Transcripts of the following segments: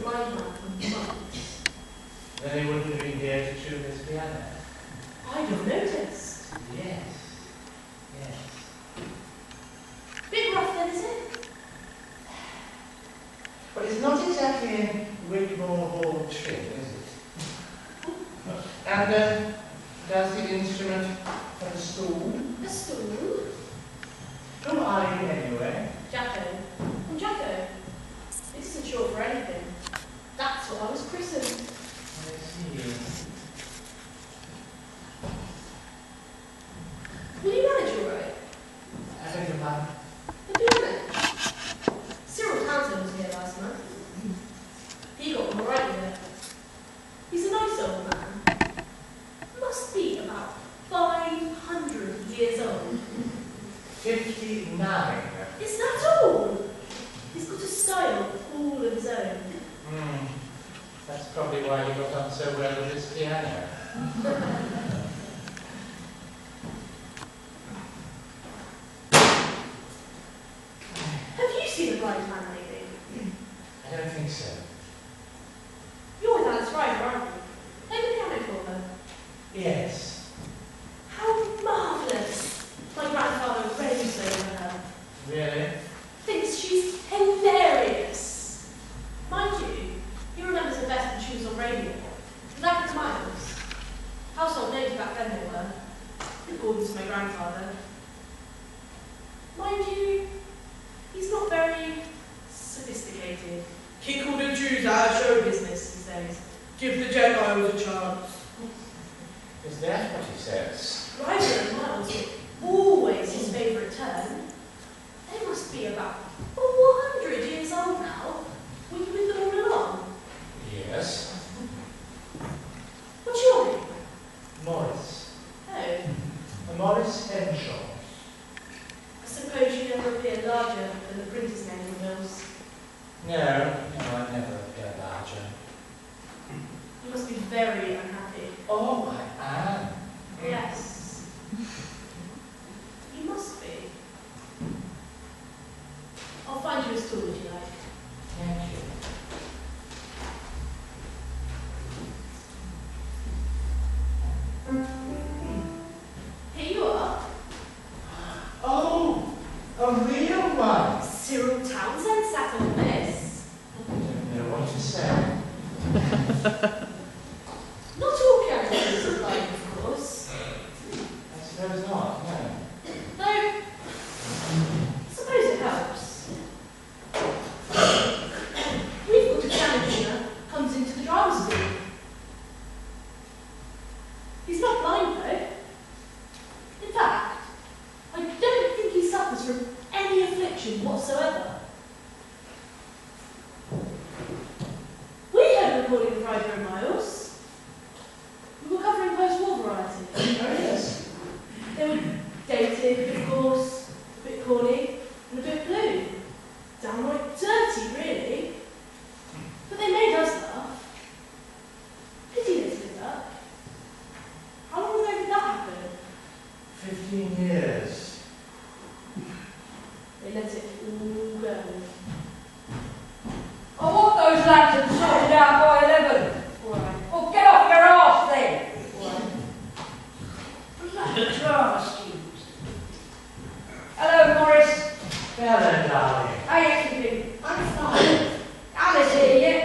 blind man for months. Then he wouldn't have been here to tune his piano. I'd have noticed. Yes. Yes. Bit rough then, is it? But it's not exactly in Wigmore Hall trim, is it? And does the instrument have a stool? A stool? Who are you anyway? Jacko. I'm Jacko. This isn't short for anything. That's what I was christened. I see. Will you manage all right? I beg your pardon? I'll do manage. Cyril Townsend was here last night. He got all right with it. He's a nice old man. Must be about 500 years old. 59. Is that all? He's got a style all of his own. That's probably why he got on so well with his piano. Have you seen a blind man lately? I don't think so. You're with Alice Ryder, aren't you? Play the piano for her. Yes. How marvellous! My grandfather raves over her. Really? Thinks she's hilarious. Mind you, he remembers her best when she was on radio. Like the Miles. Household names back then they were, according to my grandfather. Mind you, he's not very sophisticated. Kick all the Jews out of show business, he says. Give the Gentiles a chance. Is that what he says? Ryder and Miles were always his favourite turn. They must be about 400 years old now. Were you with them all along? Yes. What's your name? Morris. Oh, Morris Henshaw. I suppose you never appear larger than the printer's name in Mills. No, I never appear larger. You must be very unhappy. Oh, I am. Yes. You must be. I'll find you a stool if you like. Thank you. Here you are. Oh, a real one. Cyril Townsend sat on this. I don't know what to say. Not all piano players are blind, of course. I suppose not, no. Though, I suppose it helps. We've got a piano tuner comes into the drama school. He's not blind though. In fact, I don't think he suffers from any affliction whatsoever. We had a recording of Ryder and Miles. We were covering post-war variety. Oh, yes. They were dated, of course, a bit corny, and a bit blue. Downright dirty, really. But they made us laugh. Pity they split up. How long ago did that happen? 15 years. They let it all go. I want those lanterns sorted out by 11. Alright, Well, get off your arse then. alright. Bloody drama students. Hello, Morris. Hello, darling. How you keeping? I'm fine. Alice here yet?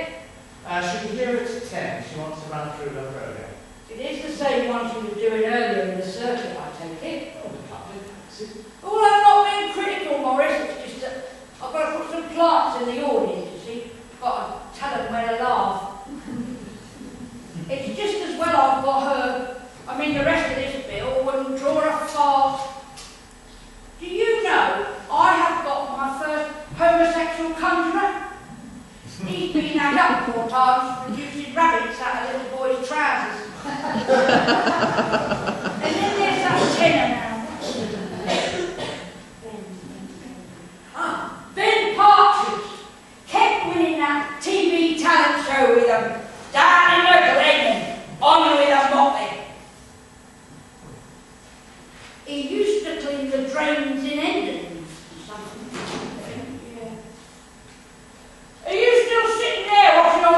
She'll be here at 10. She wants to run through her programme. It is the same one she was doing earlier in the circuit, I take it. Oh, the public taxi. Well, I'm not being critical, Morris. It's just that I've got to put some plants in the audience, you see. Got to tell them where to laugh. It's just as well I've got her. I mean, the rest of this bill wouldn't draw a fart. Do you know I have got my first homosexual conjurer? He's been hanged up 4 times, producing rabbits out of little boys' trousers. And then there's that tenor now. Ben Partridge kept winning that TV talent show with them. Down in local England, on with a moppy. He used to clean the drains in Endon or something. Yeah. Are you still sitting there watching all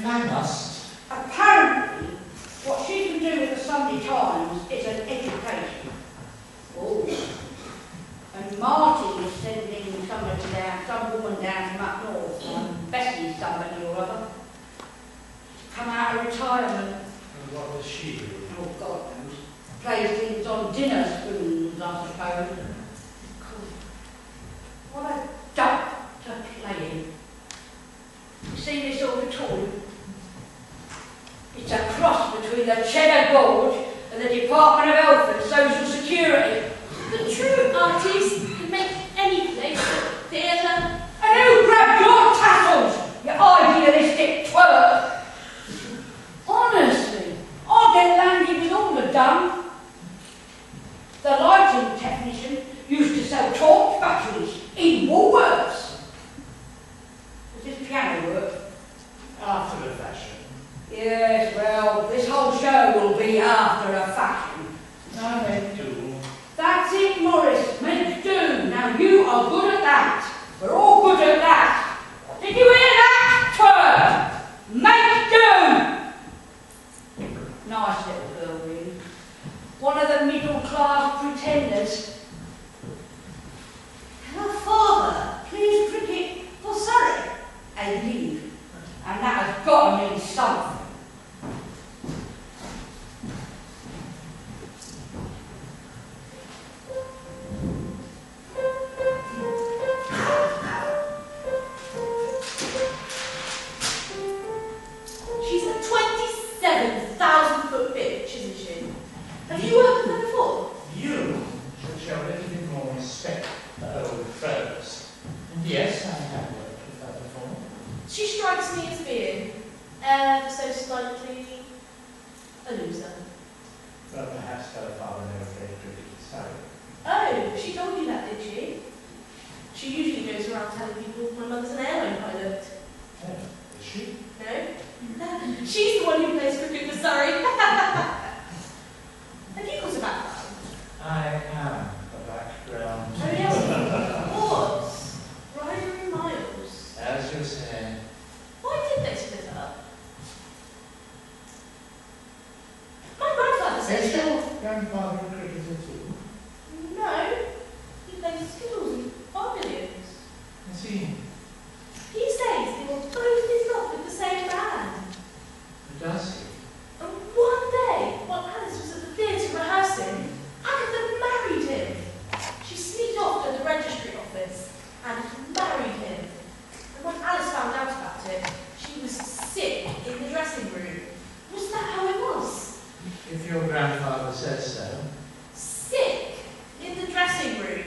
if I must. Apparently, what she can do with the Sunday Times is an education. Oh. And Martin is sending somebody down, some woman down from up north, Bessie somebody or other, to come out of retirement. And what does she do? Oh, God knows. Plays things on dinner spoons, I suppose. What a duck to play in. You see this auditorium? It's a cross between the Cheddar Gorge and the Department of Health and Social Security. The true artist can make any place a theatre. And who grabbed your tassels, you idealistic twerp? Honestly, I'll get landed with all the done. The lighting technician used to sell torch batteries in Woolworths. Does this piano work? After the fashion. Yes, well, this whole show will be after a fashion. No, they do. That's it, Morris. Make do. Now you are good at that. We're all good at that. Did you hear that, twerp? Make do. Nice little girl, really. One of the middle-class pretenders. Can our father please cricket for Surrey? A leave. And that has got to mean something. She's a 27,000-foot bitch, isn't she? Have you worked with her before? You should show a little bit more respect for old fellows. And yes, I have worked with her before. She strikes me as being ever so slightly a loser. Well, perhaps her father never played cricket, sorry. Oh, she told you that, did she? She usually goes around telling people my mother's an airline pilot. Oh, is she? No? She's the one who plays cricket for Surrey. Have you got a background? I am a background. Oh yes, of course. Ryder and Miles. As you say. Why did they split up? My grandfather said Is that. your grandfather a cricketer too? No, he plays Skittles and Farmillions. I see. He says they were both in love with the same man. Does he? And one day, while Alice was at the theatre rehearsing, Agatha married him. She sneaked off to the registry office and married him. And when Alice found out about it, she was sick in the dressing room. Wasn't that how it was? If your grandfather says so. Sick in the dressing room.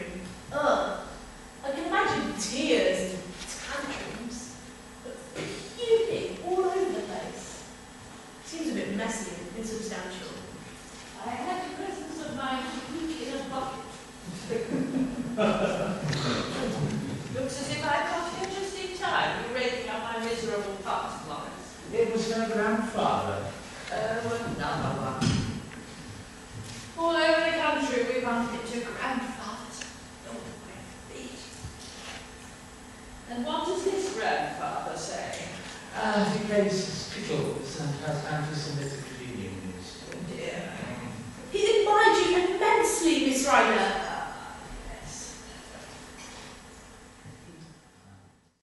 Ugh. I can imagine tears and tantrums, but puking all over the place. Seems a bit messy and insubstantial. I had the presence of mind to puke in a bucket. Looks as if I got here just in time. You're raking up my miserable past, Lawrence. It was her grandfather. Another one. All over the country we bump into grandfathers. Oh, my feet. And what does this grandfather say? He plays Skittles and has anti-Semitic